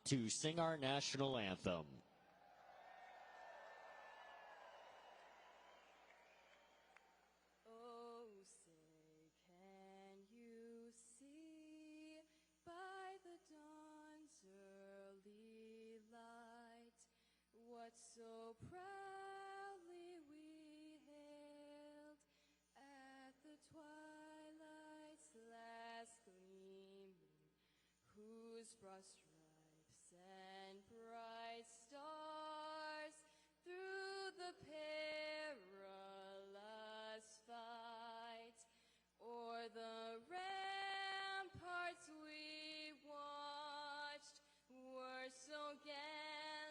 to sing our national anthem. Oh, say, can you see by the dawn's early light what so proudly we hailed at the twilight's last gleaming, whose broad stripes and bright stars through the perilous fight o'er the ramparts we watched were so gallantly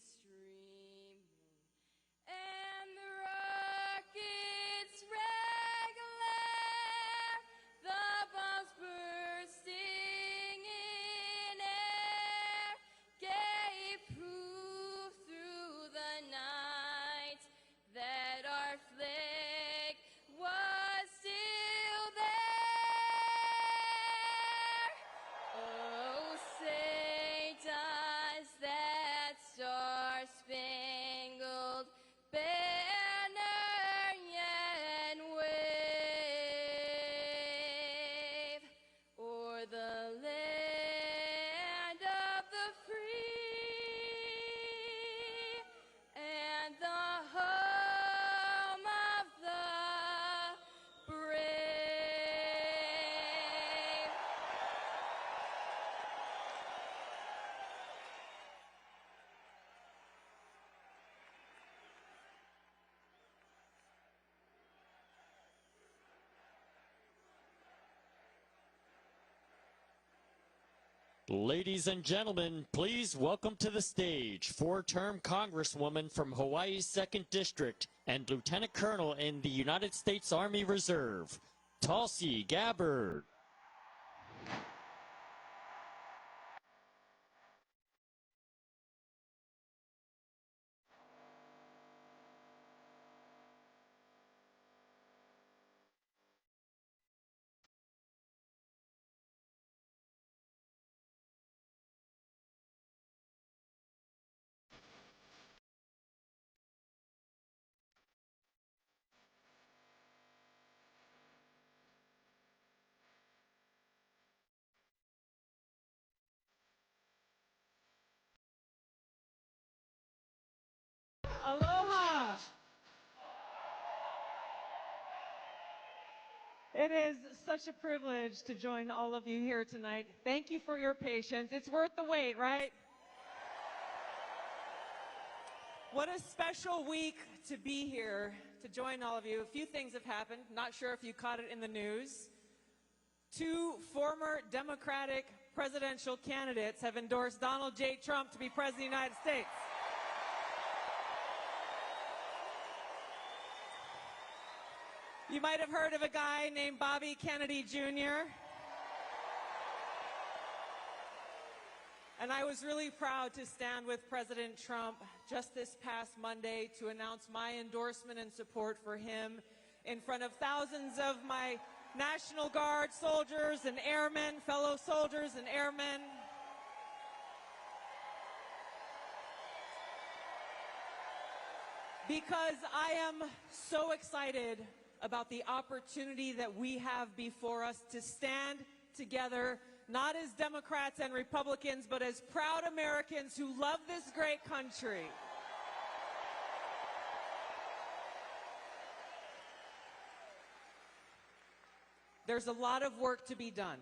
streaming, and the rocket's red glare, the bombs bursting in air, gave proof through the night that our flag was still there. Oh, say does that star-spangled banner yet wave o'er the land of the free and the home of the brave? Ladies and gentlemen, please welcome to the stage four-term congresswoman from Hawaii's 2nd District and Lieutenant Colonel in the United States Army Reserve, Tulsi Gabbard. Aloha! It is such a privilege to join all of you here tonight. Thank you for your patience. It's worth the wait, right? What a special week to be here to join all of you. A few things have happened. Not sure if you caught it in the news. 2 former Democratic presidential candidates have endorsed Donald J. Trump to be President of the United States. You might have heard of a guy named Bobby Kennedy Jr. And I was really proud to stand with President Trump just this past Monday to announce my endorsement and support for him in front of thousands of my National Guard soldiers and airmen, fellow soldiers and airmen. Because I am so excited about the opportunity that we have before us to stand together, not as Democrats and Republicans, but as proud Americans who love this great country. There's a lot of work to be done.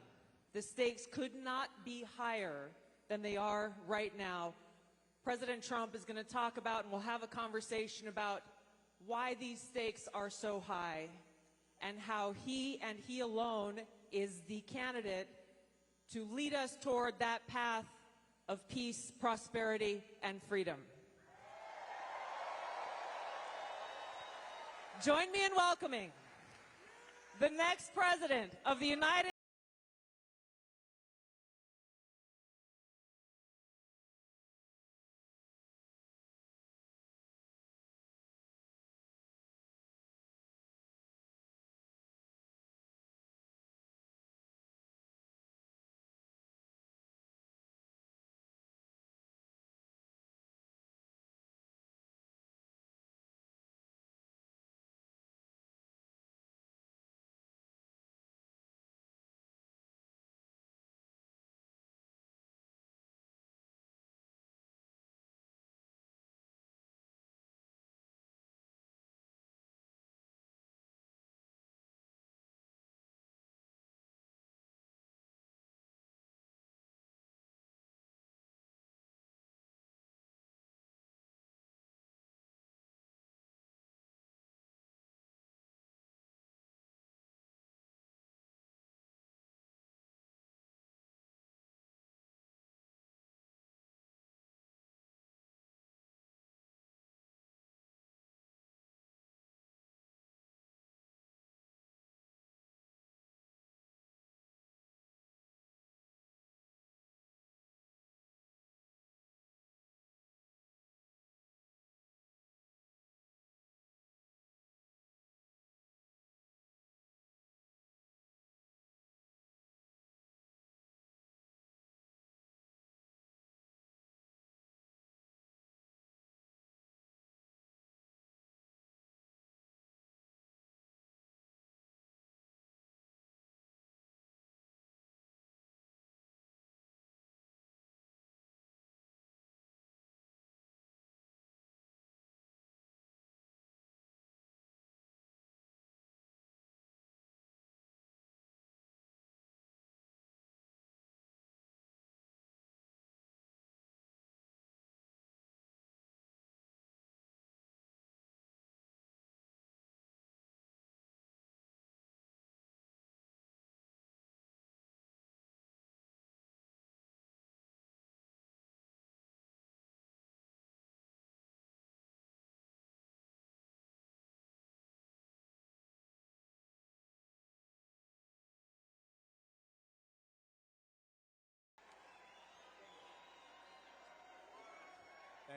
The stakes could not be higher than they are right now. President Trump is going to talk about, and we'll have a conversation about why these stakes are so high and how he and he alone is the candidate to lead us toward that path of peace, prosperity, and freedom. Join me in welcoming the next President of the United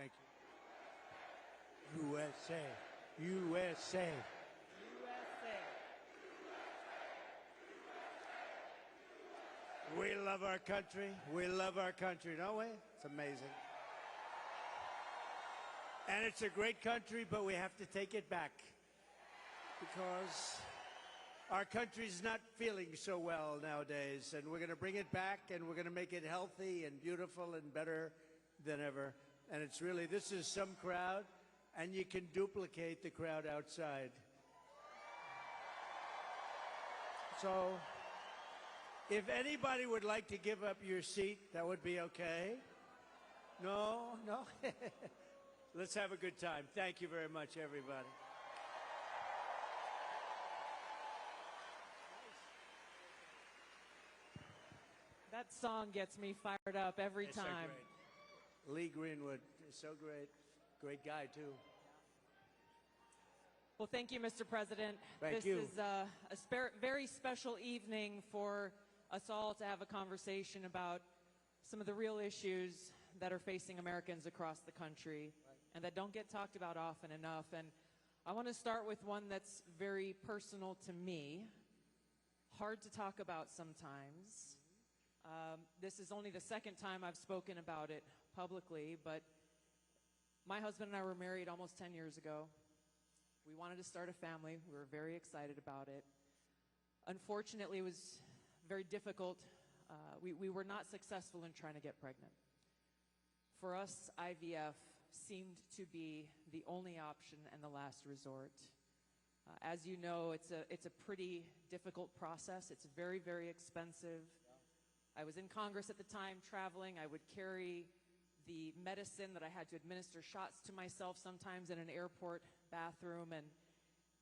Thank you. USA. USA. USA. We love our country. We love our country, don't we? It's amazing. And it's a great country, but we have to take it back because our country's not feeling so well nowadays, and we're going to bring it back, and we're going to make it healthy and beautiful and better than ever. And it's really, this is some crowd, and you can duplicate the crowd outside. So if anybody would like to give up your seat, that would be okay. No? No? Let's have a good time. Thank you very much, everybody. That song gets me fired up every It's so time. great. Lee Greenwood is so great. Great guy, too. Well, thank you, Mr. President. Thank you. This is a very special evening for us all to have a conversation about some of the real issues that are facing Americans across the country and that don't get talked about often enough. And I want to start with one that's very personal to me, hard to talk about sometimes. This is only the second time I've spoken about it publicly, but my husband and I were married almost 10 years ago. We wanted to start a family. We were very excited about it. Unfortunately, it was very difficult. We were not successful in trying to get pregnant. For us, IVF seemed to be the only option and the last resort. As you know, it's a pretty difficult process. It's very, very expensive. I was in Congress at the time, traveling. I would carry the medicine that I had to administer shots to myself sometimes in an airport bathroom.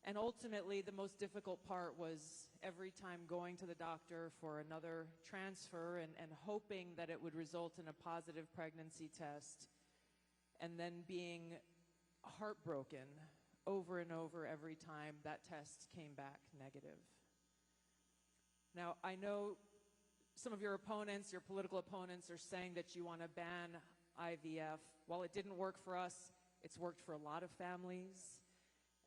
And ultimately, the most difficult part was every time going to the doctor for another transfer and hoping that it would result in a positive pregnancy test, and then being heartbroken over and over every time that test came back negative. Now, I know some of your opponents, your political opponents, are saying that you want to ban IVF. While it didn't work for us, it's worked for a lot of families.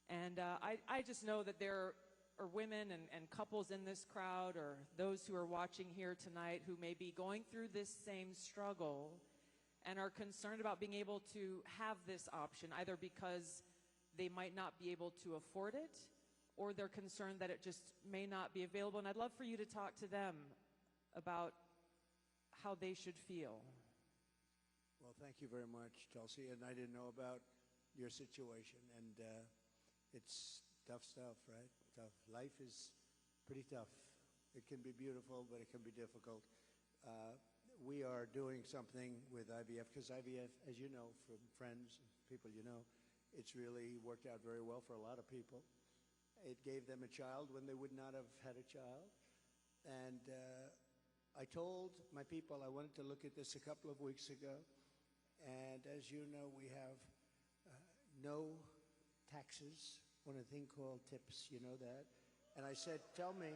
And I just know that there are women and couples in this crowd, or those who are watching here tonight, who may be going through this same struggle and are concerned about being able to have this option, either because they might not be able to afford it, or they're concerned that it just may not be available. And I'd love for you to talk to them about how they should feel. Well, thank you very much, Tulsi. And I didn't know about your situation. And it's tough stuff, right? Tough. Life is pretty tough. It can be beautiful, but it can be difficult. We are doing something with IVF, because IVF, as you know, from friends, people you know, it's really worked out very well for a lot of people. It gave them a child when they would not have had a child. And I told my people I wanted to look at this a couple of weeks ago. And as you know, we have no taxes on a thing called tips, you know that. And I said, tell me,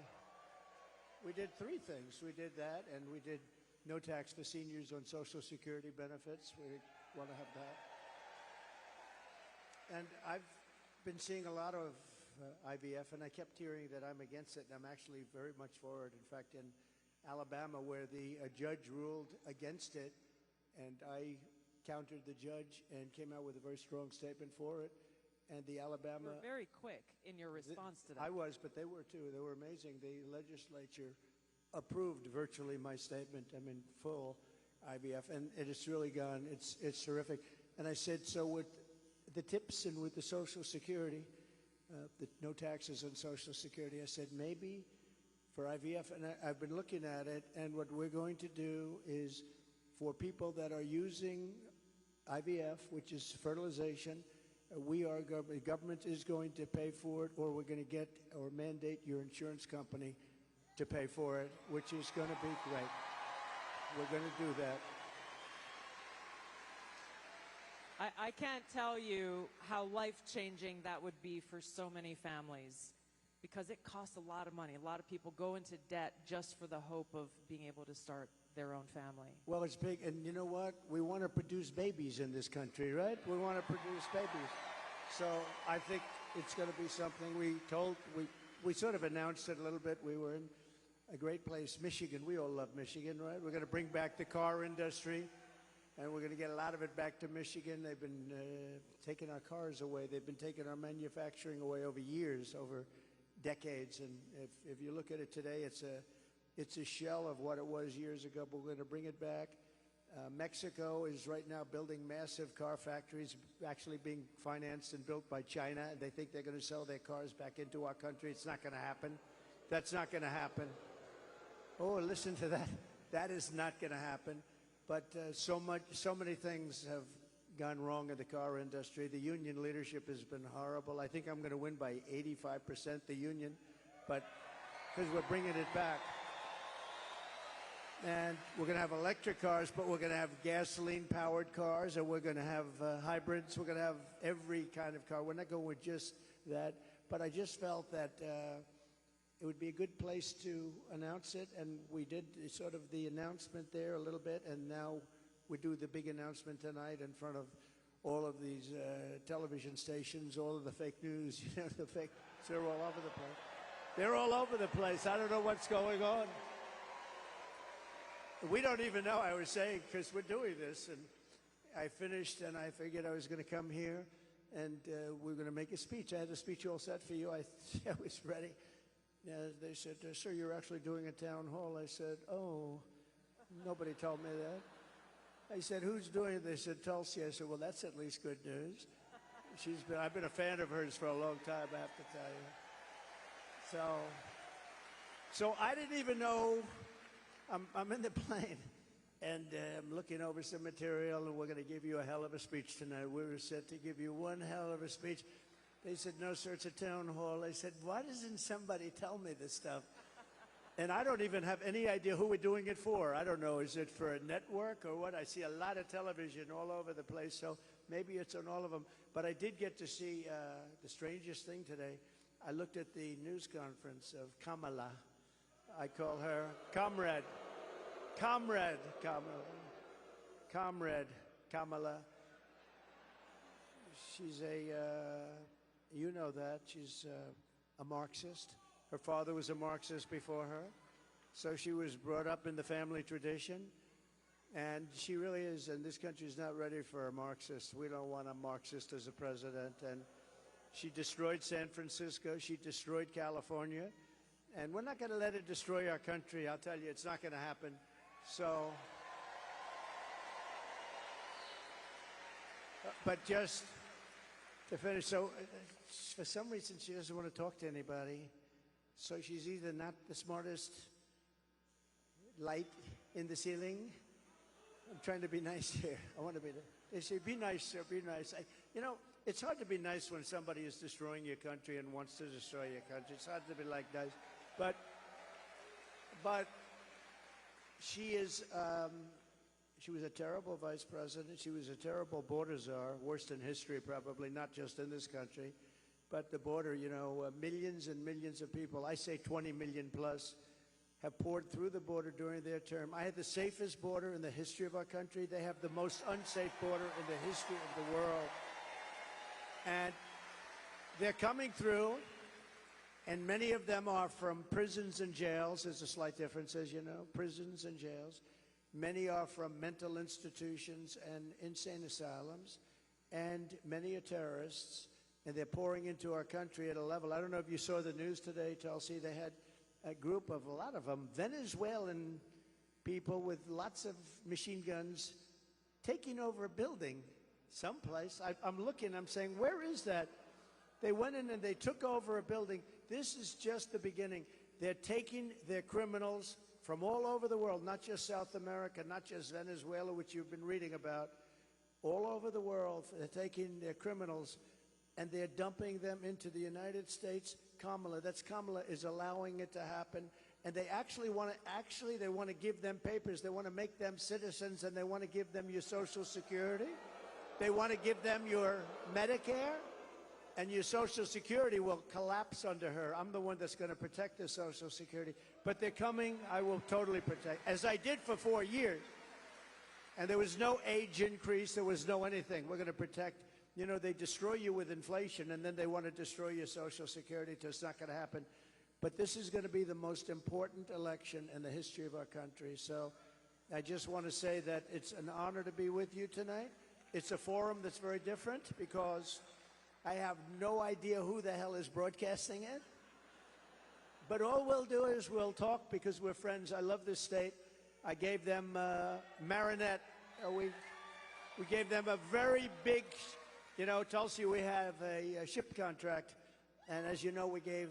we did three things. We did that, and we did no tax for seniors on Social Security benefits. We want to have that. And I've been seeing a lot of IVF, and I kept hearing that I'm against it, and I'm actually very much for it. In fact, in Alabama, where the judge ruled against it, and I countered the judge and came out with a very strong statement for it. And the Alabama... You were very quick in your response to that. I was, but they were too. They were amazing. The legislature approved virtually my statement. I mean, full IVF, and it has really gone. It's terrific. And I said, so with the tips and with the Social Security, the no taxes on Social Security, I said maybe for IVF, and I've been looking at it, and what we're going to do is for people that are using IVF, which is fertilization, the government is going to pay for it, or we're going to get or mandate your insurance company to pay for it, which is going to be great. We're going to do that. I can't tell you how life-changing that would be for so many families, because it costs a lot of money. A lot of people go into debt just for the hope of being able to start their own family. Well, it's big, and you know what? We want to produce babies in this country, right? We want to produce babies. So I think it's going to be something we sort of announced it a little bit. We were in a great place, Michigan. We all love Michigan, right? We're going to bring back the car industry, and we're going to get a lot of it back to Michigan. They've been taking our cars away. They've been taking our manufacturing away over years, over decades. And if you look at it today, it's a shell of what it was years ago, but we're going to bring it back. Mexico is right now building massive car factories, actually being financed and built by China, and they think they're going to sell their cars back into our country. It's not going to happen. That's not going to happen. Oh, listen to that. That is not going to happen. But so many things have gone wrong in the car industry. The union leadership has been horrible. I think I'm going to win by 85%, the union, but because we're bringing it back. And we're going to have electric cars, but we're going to have gasoline-powered cars, and we're going to have hybrids. We're going to have every kind of car. We're not going with just that. But I just felt that it would be a good place to announce it, and we did sort of the announcement there a little bit, and now we do the big announcement tonight in front of all of these television stations, all of the fake news, you know, they're all over the place. They're all over the place. I don't know what's going on. We don't even know, I was saying, because we're doing this, and I finished, and I figured I was going to come here, and we were going to make a speech. I had a speech all set for you. I was ready. They said, sir, you're actually doing a town hall. I said, oh, nobody told me that. I said, who's doing it? They said, Tulsi. I said, well, that's at least good news. I've been a fan of hers for a long time, I have to tell you. So I didn't even know. I'm in the plane, and I'm looking over some material, and we're going to give you a hell of a speech tonight. We were set to give you one hell of a speech. They said, no, sir, it's a town hall. I said, why doesn't somebody tell me this stuff? And I don't even have any idea who we're doing it for. I don't know. Is it for a network or what? I see a lot of television all over the place, so maybe it's on all of them. But I did get to see the strangest thing today. I looked at the news conference of Kamala. I call her Comrade Kamala. She's you know that. She's a Marxist. Her father was a Marxist before her. So she was brought up in the family tradition. And she really is, and this country is not ready for a Marxist. We don't want a Marxist as a president. And she destroyed San Francisco. She destroyed California. And we're not going to let it destroy our country. I'll tell you, it's not going to happen. So, but just to finish, so for some reason she doesn't want to talk to anybody. So she's either not the smartest light in the ceiling. I'm trying to be nice here. I want to be. They say, be nice, sir, be nice. You know, it's hard to be nice when somebody is destroying your country and wants to destroy your country. It's hard to be like nice. But she is, she was a terrible vice president. She was a terrible border czar, worst in history probably, not just in this country. But the border, you know, millions and millions of people, I say 20 million plus, have poured through the border during their term. I had the safest border in the history of our country. They have the most unsafe border in the history of the world. And they're coming through. And many of them are from prisons and jails. There's a slight difference, as you know, prisons and jails. Many are from mental institutions and insane asylums. And many are terrorists. And they're pouring into our country at a level. I don't know if you saw the news today, Tulsi. They had a group of, a lot of them, Venezuelan people with lots of machine guns taking over a building someplace. I'm looking, I'm saying, where is that? They went in and they took over a building. This is just the beginning. They're taking their criminals from all over the world, not just South America, not just Venezuela, which you've been reading about, all over the world. They're taking their criminals and they're dumping them into the United States. Kamala is allowing it to happen. And they actually want to give them papers. They want to make them citizens, and they want to give them your Social Security. They want to give them your Medicare. And your Social Security will collapse under her. I'm the one that's going to protect the Social Security. But they're coming, I will totally protect, as I did for 4 years. And there was no age increase, there was no anything. We're going to protect. You know, they destroy you with inflation, and then they want to destroy your Social Security, so it's not going to happen. But this is going to be the most important election in the history of our country. So I just want to say that it's an honor to be with you tonight. It's a forum that's very different because I have no idea who the hell is broadcasting it. But all we'll do is we'll talk because we're friends. I love this state. I gave them Marinette. We gave them a very big, you know, Tulsi, we have a ship contract. And as you know, we gave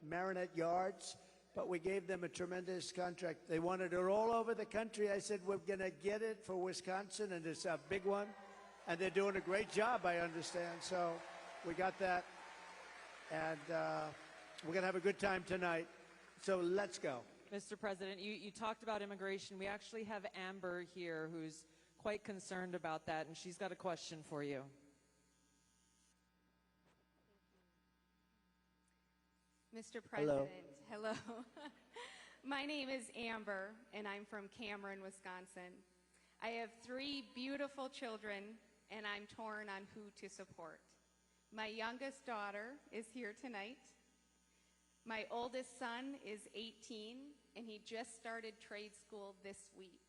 Marinette yards, but we gave them a tremendous contract. They wanted it all over the country. I said, we're going to get it for Wisconsin, and it's a big one. And they're doing a great job, I understand. So we got that. And we're going to have a good time tonight. So let's go. Mr. President, you talked about immigration. We actually have Amber here who's quite concerned about that, and she's got a question for you. Mr. President, hello. My name is Amber, and I'm from Cameron, Wisconsin. I have 3 beautiful children, and I'm torn on who to support. My youngest daughter is here tonight. My oldest son is 18, and he just started trade school this week.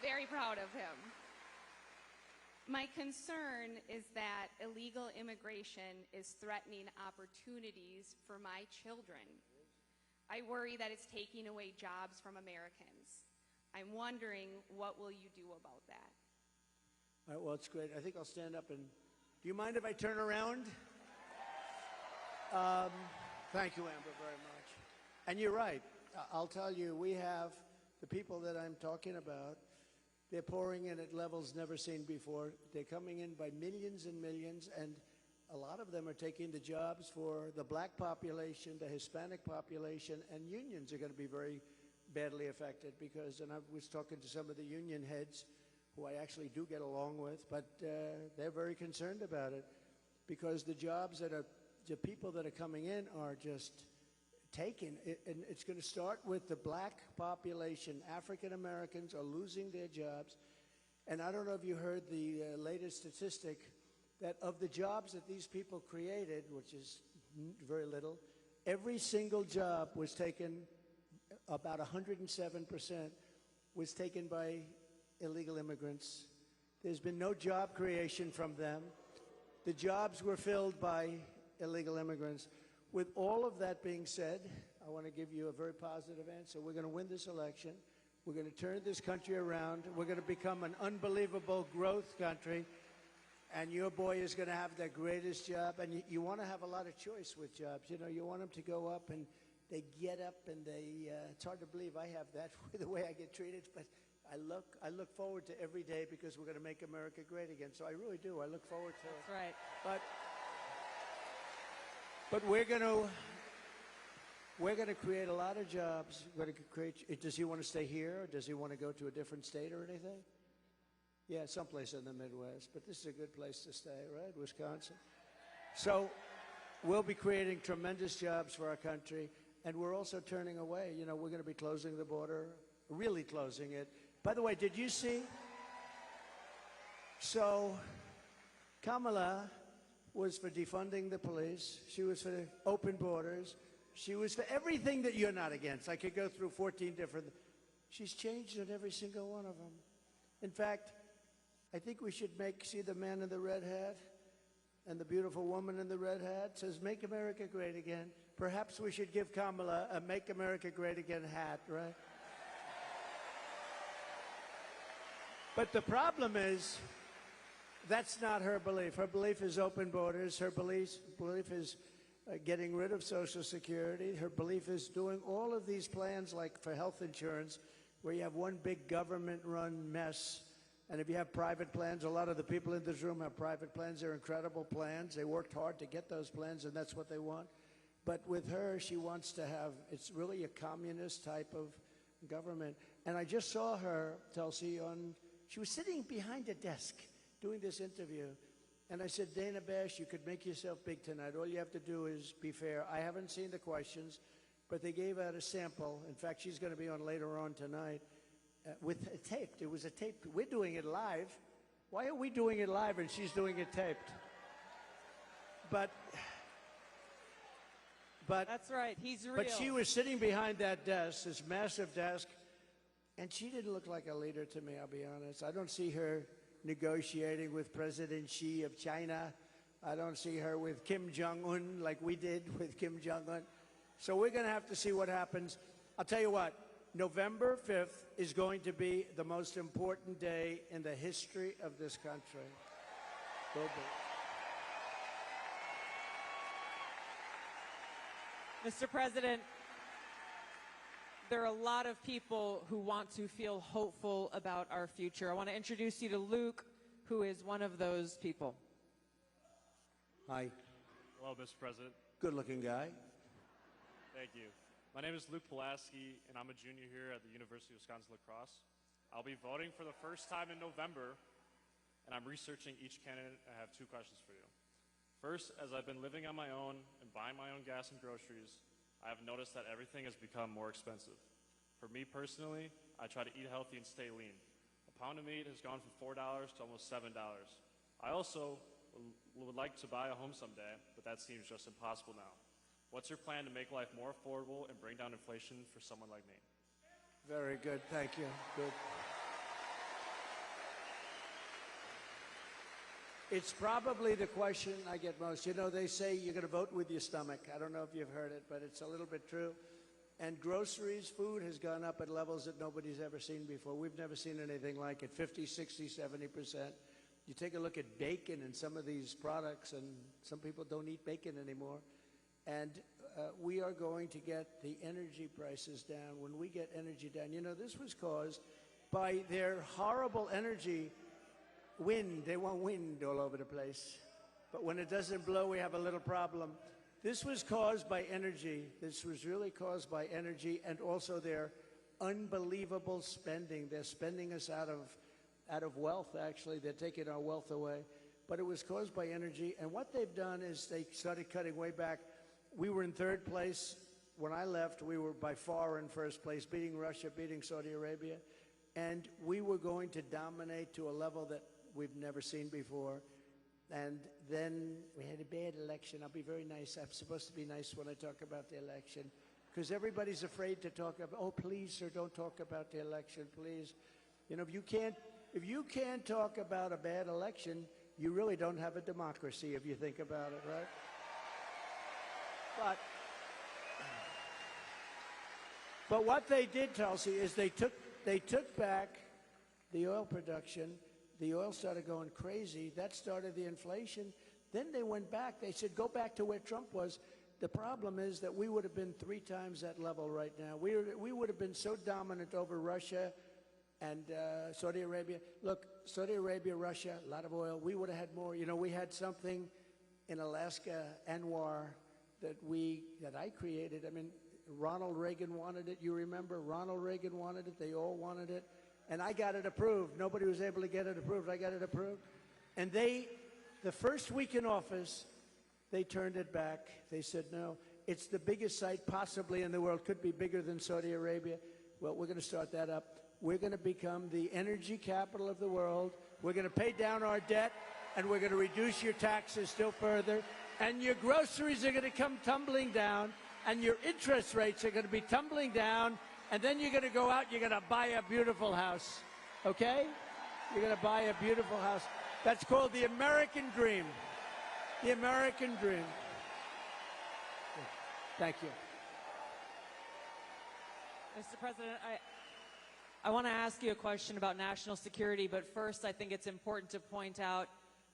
Very proud of him. My concern is that illegal immigration is threatening opportunities for my children. I worry that it's taking away jobs from Americans. I'm wondering, what will you do about that? All right, well, it's great. I think I'll stand up and, do you mind if I turn around? Thank you, Amber, very much. And you're right. I'll tell you, we have the people that I'm talking about. They're pouring in at levels never seen before. They're coming in by millions and millions, and a lot of them are taking the jobs for the black population, the Hispanic population, and unions are going to be very badly affected because, and I was talking to some of the union heads who I actually do get along with, but they're very concerned about it because the jobs that are, the people that are coming in are just taken, and it's going to start with the black population. African Americans are losing their jobs, and I don't know if you heard the latest statistic that of the jobs that these people created, which is very little, every single job was taken, about 107% was taken by illegal immigrants. There's been no job creation from them. The jobs were filled by illegal immigrants. With all of that being said, I want to give you a very positive answer. We're going to win this election. We're going to turn this country around. We're going to become an unbelievable growth country. And your boy is going to have the greatest job. And you want to have a lot of choice with jobs. You know, you want them to go up and they get up and they, it's hard to believe I have that the way I get treated. But I look forward to every day because we're going to make America great again. So I really do. I look forward to it. That's right. But we're going to create a lot of jobs. We're going to create. Does he want to stay here, or does he want to go to a different state or anything? Yeah, someplace in the Midwest. But this is a good place to stay, right? Wisconsin. So we'll be creating tremendous jobs for our country, and we're also turning away. You know, we're going to be closing the border, really closing it. By the way, did you see? So Kamala was for defunding the police. She was for open borders. She was for everything that you're not against. I could go through 14 different. She's changed on every single one of them. In fact, I think we should see the man in the red hat and the beautiful woman in the red hat says, "Make America Great Again." Perhaps we should give Kamala a "Make America Great Again" hat, right? But the problem is, that's not her belief. Her belief is open borders. Her belief is getting rid of Social Security. Her belief is doing all of these plans like for health insurance where you have one big government-run mess. And if you have private plans, a lot of the people in this room have private plans. They're incredible plans. They worked hard to get those plans, and that's what they want. But with her, she wants to have, it's really a communist type of government. And I just saw her, Tulsi, she was sitting behind a desk doing this interview, And I said, Dana Bash, you could make yourself big tonight. All you have to do is be fair. I haven't seen the questions, but they gave out a sample. In fact, she's going to be on later on tonight with a taped. It was a taped. We're doing it live. Why are we doing it live and she's doing it taped? But That's right. He's real. But she was sitting behind that desk, this massive desk, and she didn't look like a leader to me, I'll be honest. I don't see her negotiating with President Xi of China. I don't see her with Kim Jong-un like we did with Kim Jong-un. So we're going to have to see what happens. I'll tell you what, November 5th is going to be the most important day in the history of this country. Will be. Mr. President, there are a lot of people who want to feel hopeful about our future. I want to introduce you to Luke, who is one of those people. Hi. Hello, Mr. President. Good-looking guy. Thank you. My name is Luke Pulaski, and I'm a junior here at the University of Wisconsin-La Crosse. I'll be voting for the first time in November, and I'm researching each candidate. I have two questions for you. First, as I've been living on my own and buying my own gas and groceries, I have noticed that everything has become more expensive. For me personally, I try to eat healthy and stay lean. A pound of meat has gone from $4 to almost $7. I also would like to buy a home someday, but that seems just impossible now. What's your plan to make life more affordable and bring down inflation for someone like me? Very good. Thank you. Good. It's probably the question I get most. You know, they say you're going to vote with your stomach. I don't know if you've heard it, but it's a little bit true. And groceries, food has gone up at levels that nobody's ever seen before. We've never seen anything like it, 50, 60, 70%. You take a look at bacon and some of these products, and some people don't eat bacon anymore. And we are going to get the energy prices down. When we get energy down, you know, this was caused by their horrible energy wind. They want wind all over the place. But when it doesn't blow, we have a little problem. This was caused by energy. This was really caused by energy and also their unbelievable spending. They're spending us out of wealth, actually. They're taking our wealth away. But it was caused by energy. And what they've done is they started cutting way back. We were in third place. When I left, we were by far in first place, beating Russia, beating Saudi Arabia. And we were going to dominate to a level that we've never seen before. And then we had a bad election. I'll be very nice. I'm supposed to be nice when I talk about the election, because everybody's afraid to talk about, oh, please, sir, don't talk about the election, please. You know, if you can't talk about a bad election, you really don't have a democracy if you think about it, right? But what they did, Tulsi, is they took back the oil production. The oil started going crazy. That started the inflation. Then they went back. They said, go back to where Trump was. The problem is that we would have been 3 times that level right now. We would have been so dominant over Russia and Saudi Arabia. Look, Saudi Arabia, Russia, a lot of oil. We would have had more. You know, we had something in Alaska, Anwar, that I created. I mean, Ronald Reagan wanted it. You remember? Ronald Reagan wanted it. They all wanted it. And I got it approved. Nobody was able to get it approved. I got it approved. And the first week in office, they turned it back. They said, no, it's the biggest site possibly in the world. Could be bigger than Saudi Arabia. Well, we're going to start that up. We're going to become the energy capital of the world. We're going to pay down our debt, and we're going to reduce your taxes still further. And your groceries are going to come tumbling down, and your interest rates are going to be tumbling down. And then you're going to go out, you're going to buy a beautiful house, okay? You're going to buy a beautiful house. That's called the American dream. The American dream. Thank you. Mr. President, I want to ask you a question about national security, but first I think it's important to point out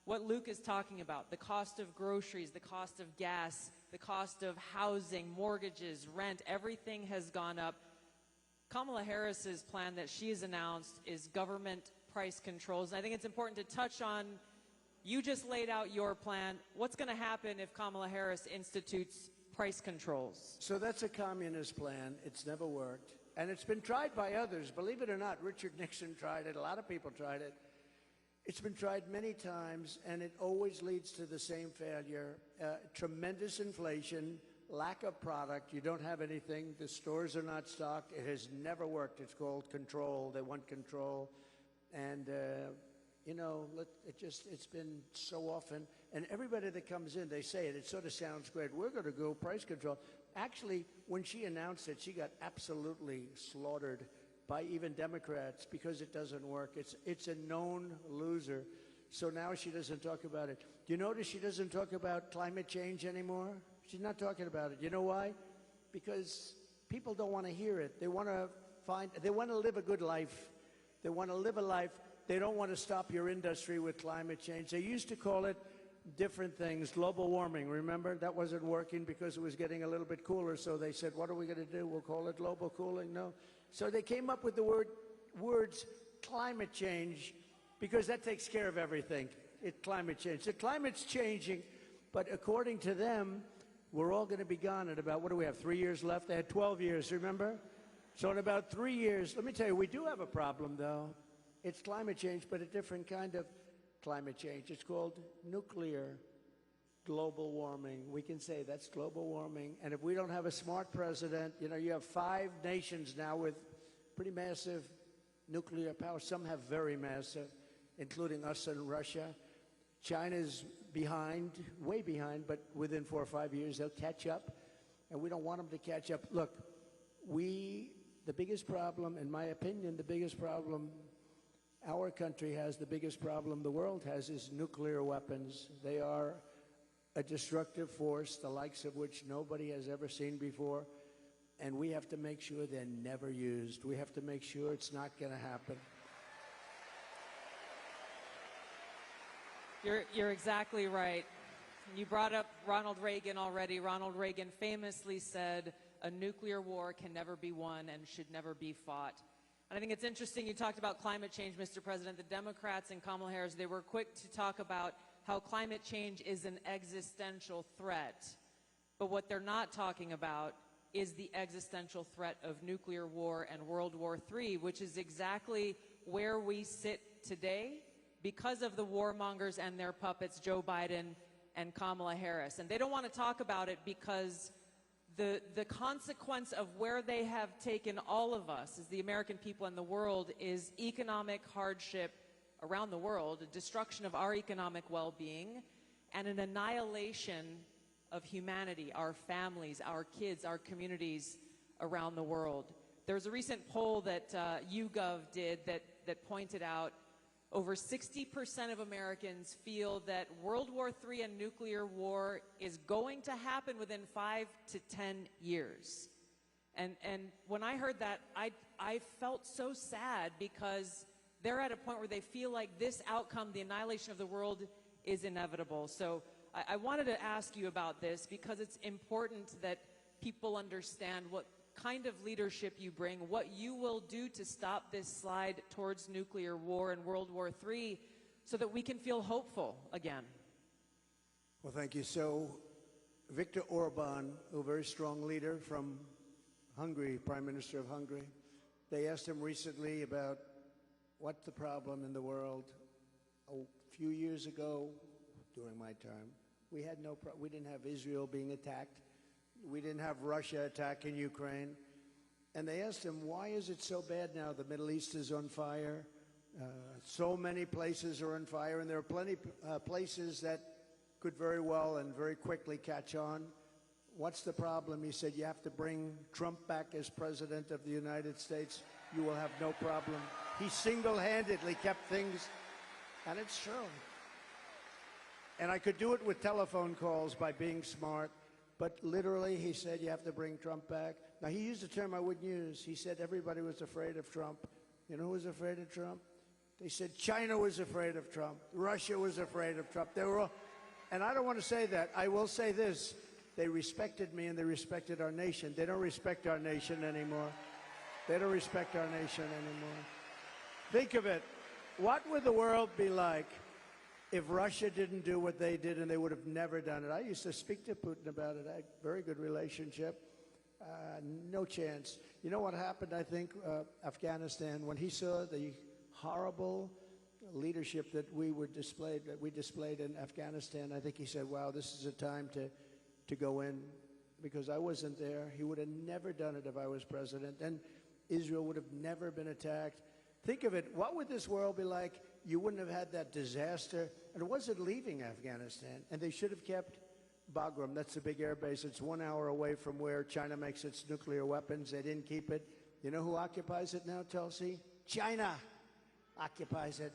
what Luke is talking about, the cost of groceries, the cost of gas, the cost of housing, mortgages, rent, everything has gone up. Kamala Harris's plan that she has announced is government price controls. And I think it's important to touch on, you just laid out your plan. What's going to happen if Kamala Harris institutes price controls? So that's a communist plan. It's never worked. And it's been tried by others. Believe it or not, Richard Nixon tried it. A lot of people tried it. It's been tried many times, and it always leads to the same failure. Tremendous inflation, lack of product. You don't have anything. The stores are not stocked. It has never worked. It's called control. They want control. And, you know, it's been so often. And everybody that comes in, they say it. It sort of sounds great. We're going to go price control. Actually, when she announced it, she got absolutely slaughtered by even Democrats because it doesn't work. It's a known loser. So now she doesn't talk about it. Do you notice she doesn't talk about climate change anymore? She's not talking about it. You know why? Because people don't want to hear it. They want to live a good life. They want to live a life. They don't want to stop your industry with climate change. They used to call it different things, global warming. Remember? That wasn't working because it was getting a little bit cooler. So they said, what are we going to do? We'll call it global cooling? No. So they came up with the words climate change because that takes care of everything. Climate change. The climate's changing, but according to them, we're all going to be gone in about, what do we have, 3 years left? They had 12 years, remember? So in about 3 years, let me tell you, we do have a problem, though. It's climate change, but a different kind of climate change. It's called nuclear global warming. We can say that's global warming. And if we don't have a smart president, you know, you have 5 nations now with pretty massive nuclear power. Some have very massive, including us and Russia. China's behind, way behind, but within 4 or 5 years, they'll catch up. And we don't want them to catch up. Look, the biggest problem, in my opinion, the biggest problem our country has, the biggest problem the world has, is nuclear weapons. They are a destructive force, the likes of which nobody has ever seen before, and we have to make sure they're never used. We have to make sure it's not going to happen. You're exactly right. You brought up Ronald Reagan already. Ronald Reagan famously said, a nuclear war can never be won and should never be fought. And I think it's interesting you talked about climate change, Mr. President. The Democrats and Kamala Harris, they were quick to talk about how climate change is an existential threat. But what they're not talking about is the existential threat of nuclear war and World War III, which is exactly where we sit today because of the warmongers and their puppets, Joe Biden and Kamala Harris. And they don't want to talk about it because the consequence of where they have taken all of us as the American people and the world is economic hardship around the world, a destruction of our economic well-being, and an annihilation of humanity, our families, our kids, our communities around the world. There's a recent poll that YouGov did that pointed out over 60% of Americans feel that World War III and nuclear war is going to happen within 5 to 10 years. And when I heard that, I felt so sad because they're at a point where they feel like this outcome, the annihilation of the world, is inevitable. So I wanted to ask you about this because it's important that people understand what kind of leadership you bring, what you will do to stop this slide towards nuclear war and World War III so that we can feel hopeful again. Well, thank you. So Viktor Orban, a very strong leader from Hungary, Prime Minister of Hungary, they asked him recently about what's the problem in the world. A few years ago, during my term, we didn't have Israel being attacked. We didn't have Russia attacking Ukraine. And they asked him, why is it so bad now? The Middle East is on fire. So many places are on fire, and there are plenty places that could very well and very quickly catch on. What's the problem? He said, you have to bring Trump back as president of the United States. You will have no problem. He single-handedly kept things, and it's true. And I could do it with telephone calls by being smart. But literally, he said, you have to bring Trump back. Now, he used a term I wouldn't use. He said everybody was afraid of Trump. You know who was afraid of Trump? They said China was afraid of Trump. Russia was afraid of Trump. They were all, and I don't want to say that. I will say this. They respected me and they respected our nation. They don't respect our nation anymore. They don't respect our nation anymore. Think of it. What would the world be like if Russia didn't do what they did, and they would have never done it? I used to speak to Putin about it. I had a very good relationship. No chance. You know what happened, I think, Afghanistan, when he saw the horrible leadership that we displayed in Afghanistan. I think he said, wow, this is a time to go in, because I wasn't there. He would have never done it if I was president. And Israel would have never been attacked. Think of it. What would this world be like? You wouldn't have had that disaster. And it wasn't leaving Afghanistan. And they should have kept Bagram. That's the big air base. It's 1 hour away from where China makes its nuclear weapons. They didn't keep it. You know who occupies it now, Tulsi? China occupies it.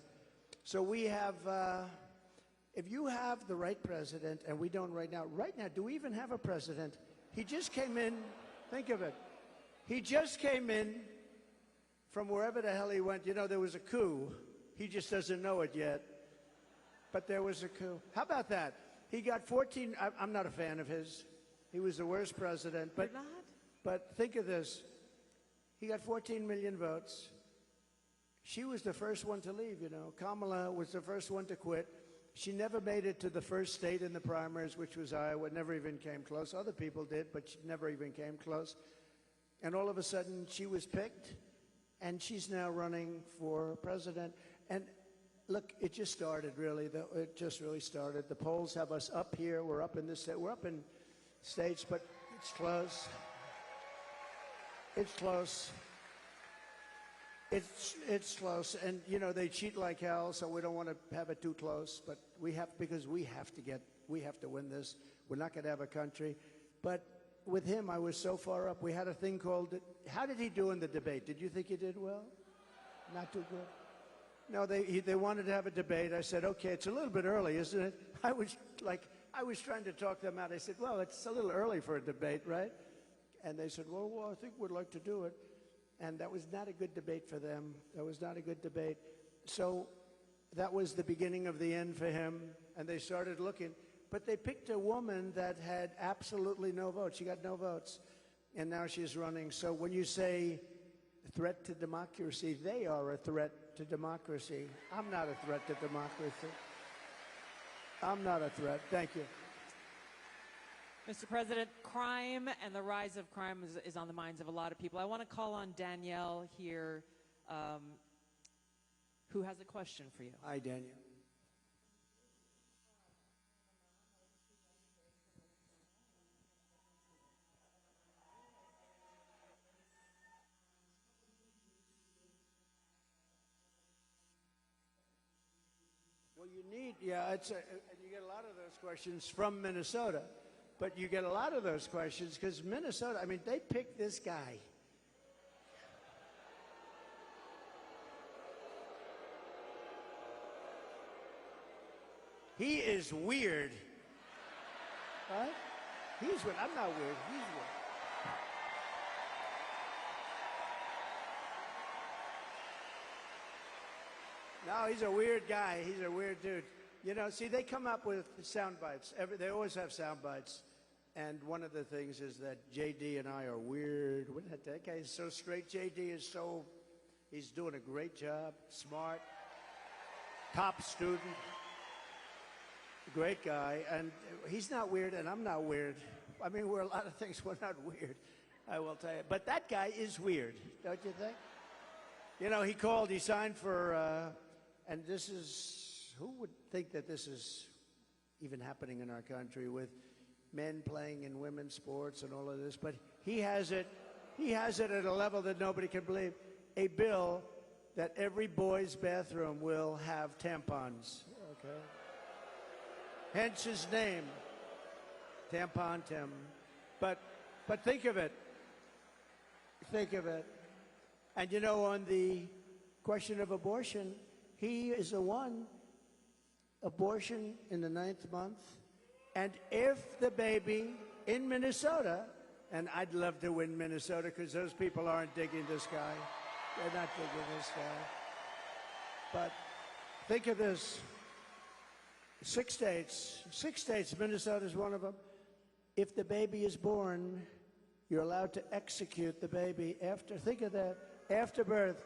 So we have, if you have the right president, and we don't right now, do we even have a president? He just came in, think of it. He just came in from wherever the hell he went. You know, there was a coup. He just doesn't know it yet. But there was a coup. How about that? He got 14, I'm not a fan of his. He was the worst president. But, You're not? But think of this. He got 14 million votes. She was the first one to leave, you know. Kamala was the first one to quit. She never made it to the first state in the primaries, which was Iowa. Never even came close. Other people did, but she never even came close. And all of a sudden, she was picked, and she's now running for president. And look, it just started, really. It just really started. The polls have us up here. We're up in this. We're up in states, but it's close. It's close. It's close, and you know they cheat like hell, so we don't want to have it too close. But we have, because we have to win this. We're not going to have a country. But with him, I was so far up. We had a thing called. How did he do in the debate? Did you think he did well? Not too good. No, they wanted to have a debate. I said, okay, it's a little bit early, isn't it? I was trying to talk them out. I said, well, it's a little early for a debate, right? And they said, well, I think we'd like to do it. And that was not a good debate for them. That was not a good debate. So that was the beginning of the end for him. And they started looking. But they picked a woman that had absolutely no votes. She got no votes. And now she's running. So when you say threat to democracy, they are a threat to democracy. I'm not a threat to democracy. I'm not a threat. Thank you. Mr. President, crime and the rise of crime is on the minds of a lot of people. I want to call on Danielle here, who has a question for you. Hi, Danielle. Well, you need, and you get a lot of those questions from Minnesota. But you get a lot of those questions because Minnesota, I mean, they picked this guy. He is weird. Right? He's weird. I'm not weird. He's weird. No, he's a weird guy. He's a weird dude. You know, see, they come up with sound bites. They always have sound bites. And one of the things is that J.D. and I are weird. That guy is so straight. J.D. is he's doing a great job, smart, top student, great guy. And he's not weird, and I'm not weird. I mean, we're a lot of things. We're not weird, I will tell you. But that guy is weird, don't you think? You know, he signed for, and this is, who would think that this is even happening in our country with men playing in women's sports and all of this? But he has it at a level that nobody can believe. A bill that every boy's bathroom will have tampons. Okay. Hence his name, Tampon Tim. But think of it. Think of it. And you know, on the question of abortion, he is the one. Abortion in the 9th month. And if the baby in Minnesota, and I'd love to win Minnesota because those people aren't digging this guy. They're not digging this guy. But think of this. 6 states, Minnesota's one of them. If the baby is born, you're allowed to execute the baby think of that, after birth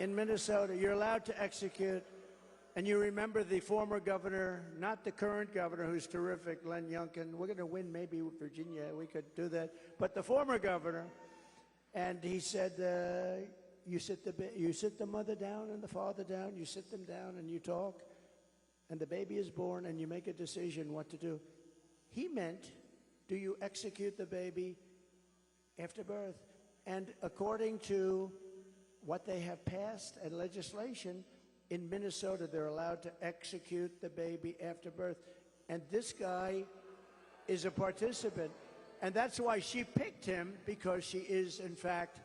in Minnesota, you're allowed to execute. And you remember the former governor, not the current governor, who's terrific, Glenn Youngkin. We're going to win maybe Virginia. We could do that. But the former governor, and he said, you sit the mother down and the father down, you sit them down and you talk, and the baby is born and you make a decision what to do. He meant, do you execute the baby after birth? And according to what they have passed and legislation, in Minnesota, they're allowed to execute the baby after birth. And this guy is a participant. And that's why she picked him, because she is, in fact,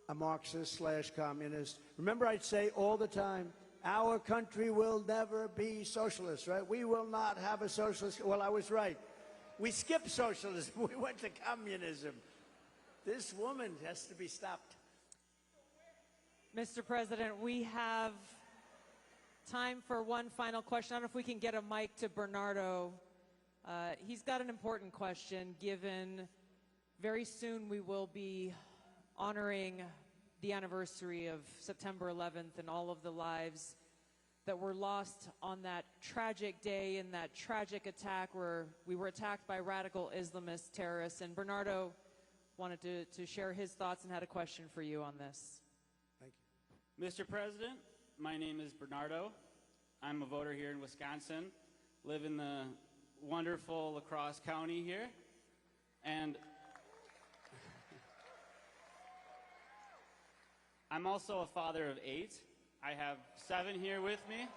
a Marxist/communist. Remember, I'd say all the time, our country will never be socialist, right? We will not have a socialist. Well, I was right. We skipped socialism. We went to communism. This woman has to be stopped. Mr. President, we have time for one final question. I don't know if we can get a mic to Bernardo. He's got an important question, given very soon we will be honoring the anniversary of September 11th and all of the lives that were lost on that tragic day in that tragic attack where we were attacked by radical Islamist terrorists. And Bernardo wanted to share his thoughts and had a question for you on this. Thank you. Mr. President, my name is Bernardo. I'm a voter here in Wisconsin, live in the wonderful La Crosse County here, and I'm also a father of 8. I have 7 here with me.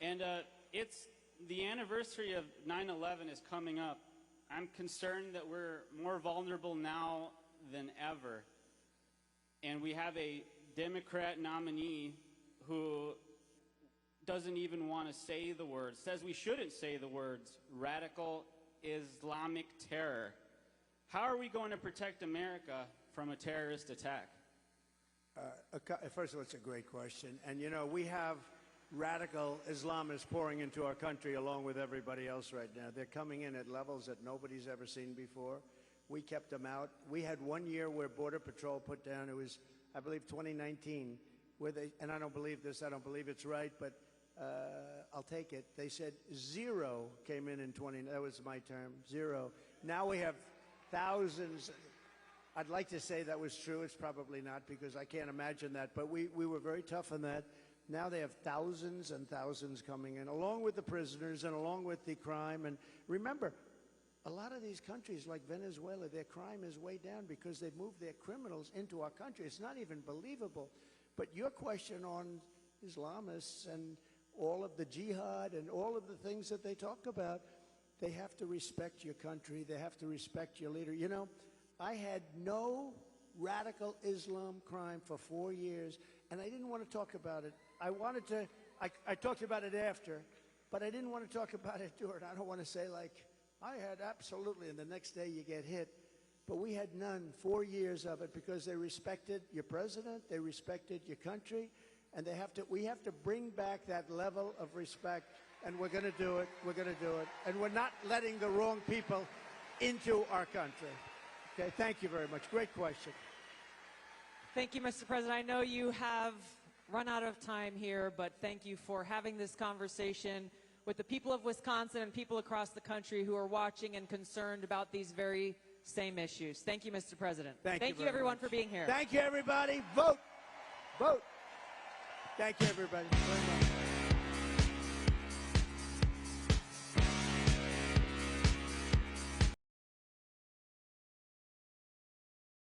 And it's the anniversary of 9/11 is coming up. I'm concerned that we're more vulnerable now than ever. And we have a Democrat nominee who doesn't even want to say the words, says we shouldn't say the words, radical Islamic terror. How are we going to protect America from a terrorist attack? First of all, it's a great question. And, you know, we have radical Islamists pouring into our country along with everybody else right now. They're coming in at levels that nobody's ever seen before. We kept them out. We had 1 year where Border Patrol put down, it was, I believe, 2019, where they, and I don't believe this, I don't believe it's right, but I'll take it. They said 0 came in 20, that was my term, 0. Now we have thousands. I'd like to say that was true. It's probably not, because I can't imagine that. But we were very tough on that. Now they have thousands and thousands coming in, along with the prisoners and along with the crime. And remember, a lot of these countries like Venezuela, their crime is way down because they've moved their criminals into our country. It's not even believable. But your question on Islamists and all of the jihad and all of the things that they talk about, they have to respect your country. They have to respect your leader. You know, I had no radical Islam crime for 4 years, and I didn't want to talk about it. I wanted to, I talked about it after, but I didn't want to talk about it during. I don't want to say like, I had absolutely, and the next day you get hit. But we had none, 4 years of it, because they respected your president, they respected your country, and we have to bring back that level of respect, and we're going to do it, we're going to do it. And we're not letting the wrong people into our country. Okay, thank you very much. Great question. Thank you, Mr. President. I know you have run out of time here, but thank you for having this conversation with the people of Wisconsin and people across the country who are watching and concerned about these very same issues. Thank you, Mr. President. Thank you everyone, much. for being here. Thank you, everybody. Vote. Vote. Thank you, everybody, very much.